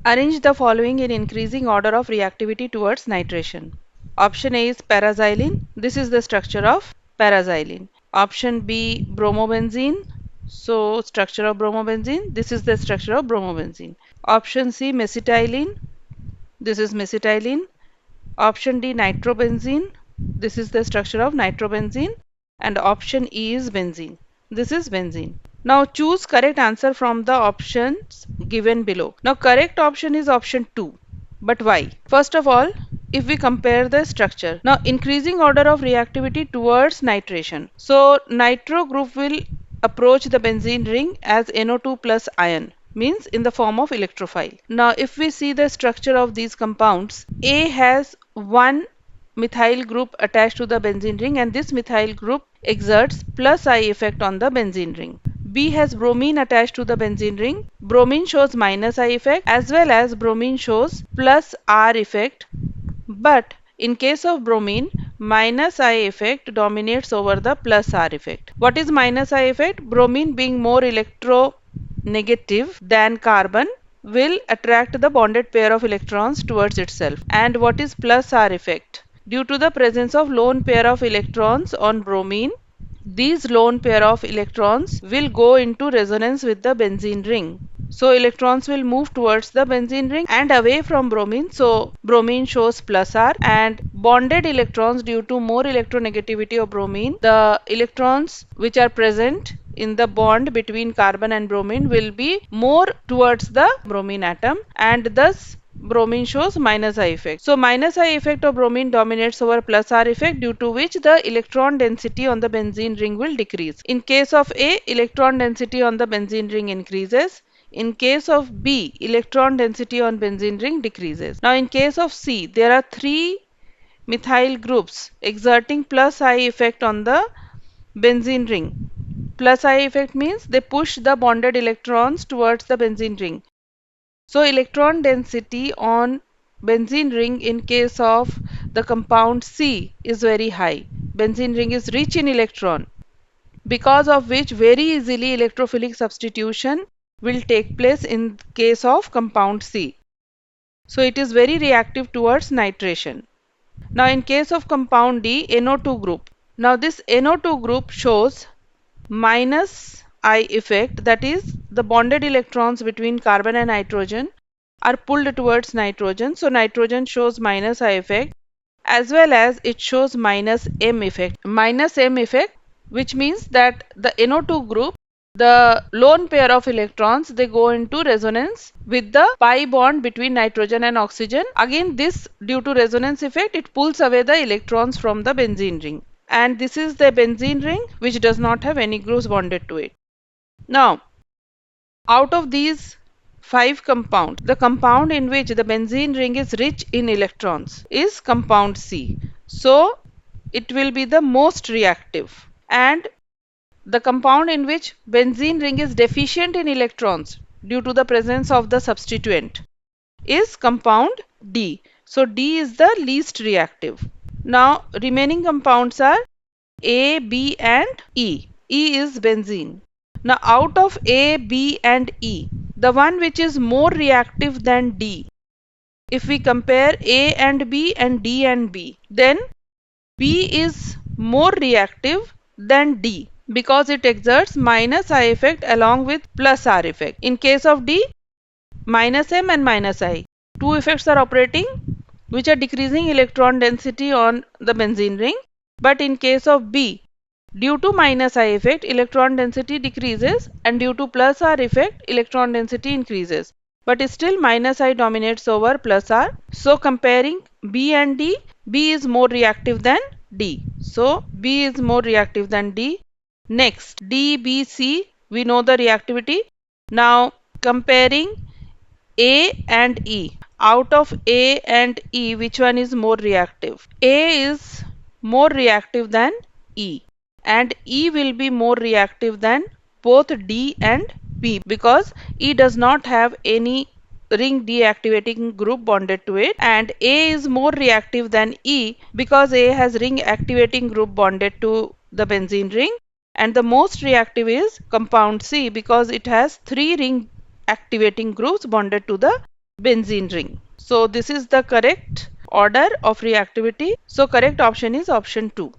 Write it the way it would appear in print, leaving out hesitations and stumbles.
Arrange the following in increasing order of reactivity towards nitration. Option A is paraxylene. This is the structure of paraxylene. Option B, bromobenzene. So, structure of bromobenzene. This is the structure of bromobenzene. Option C, mesitylene. This is mesitylene. Option D, nitrobenzene. This is the structure of nitrobenzene. And option E is benzene. This is benzene. Now choose correct answer from the options given below. Now correct option is option 2. But why? First of all, if we compare the structure. Now increasing order of reactivity towards nitration. So nitro group will approach the benzene ring as NO2 plus ion, means in the form of electrophile. Now if we see the structure of these compounds, A has one methyl group attached to the benzene ring, and this methyl group exerts plus I effect on the benzene ring. B has bromine attached to the benzene ring. Bromine shows minus I effect, as well as bromine shows plus R effect. But in case of bromine, minus I effect dominates over the plus R effect. What is minus I effect? Bromine, being more electronegative than carbon, will attract the bonded pair of electrons towards itself. And what is plus R effect? Due to the presence of lone pair of electrons on bromine, these lone pair of electrons will go into resonance with the benzene ring. So electrons will move towards the benzene ring and away from bromine. So bromine shows plus R, and bonded electrons, due to more electronegativity of bromine, the electrons which are present in the bond between carbon and bromine will be more towards the bromine atom, and thus bromine shows minus I effect. So minus I effect of bromine dominates over plus R effect, due to which the electron density on the benzene ring will decrease. In case of A, electron density on the benzene ring increases. In case of B, electron density on benzene ring decreases. Now in case of C, there are three methyl groups exerting plus I effect on the benzene ring. Plus I effect means they push the bonded electrons towards the benzene ring. So electron density on benzene ring in case of the compound C is very high. Benzene ring is rich in electron, because of which very easily electrophilic substitution will take place in case of compound C. So it is very reactive towards nitration. Now in case of compound D, NO2 group. Now this NO2 group shows minus I effect, that is the bonded electrons between carbon and nitrogen are pulled towards nitrogen. So nitrogen shows minus I effect, as well as it shows minus M effect. Minus M effect, which means that the NO2 group, the lone pair of electrons, they go into resonance with the pi bond between nitrogen and oxygen. Again, this, due to resonance effect, it pulls away the electrons from the benzene ring. And this is the benzene ring which does not have any groups bonded to it. Now, out of these 5 compounds, the compound in which the benzene ring is rich in electrons is compound C. So, it will be the most reactive. And the compound in which benzene ring is deficient in electrons due to the presence of the substituent is compound D. So D is the least reactive. Now remaining compounds are A, B and E. E is benzene. Now out of A, B and E, the one which is more reactive than D, if we compare A and B and D and B, then B is more reactive than D, because it exerts minus I effect along with plus R effect. In case of D, minus M and minus I. Two effects are operating which are decreasing electron density on the benzene ring. But in case of B, due to minus I effect, electron density decreases, and due to plus R effect, electron density increases. But still minus I dominates over plus R. So comparing B and D, B is more reactive than D. So B is more reactive than D. Next, D, B, C, we know the reactivity. Now comparing A and E. Out of A and E, which one is more reactive? A is more reactive than E, and E will be more reactive than both D and B, because E does not have any ring deactivating group bonded to it, and A is more reactive than E because A has ring activating group bonded to the benzene ring, and the most reactive is compound C because it has 3 ring activating groups bonded to the benzene ring. So this is the correct order of reactivity. So correct option is option 2.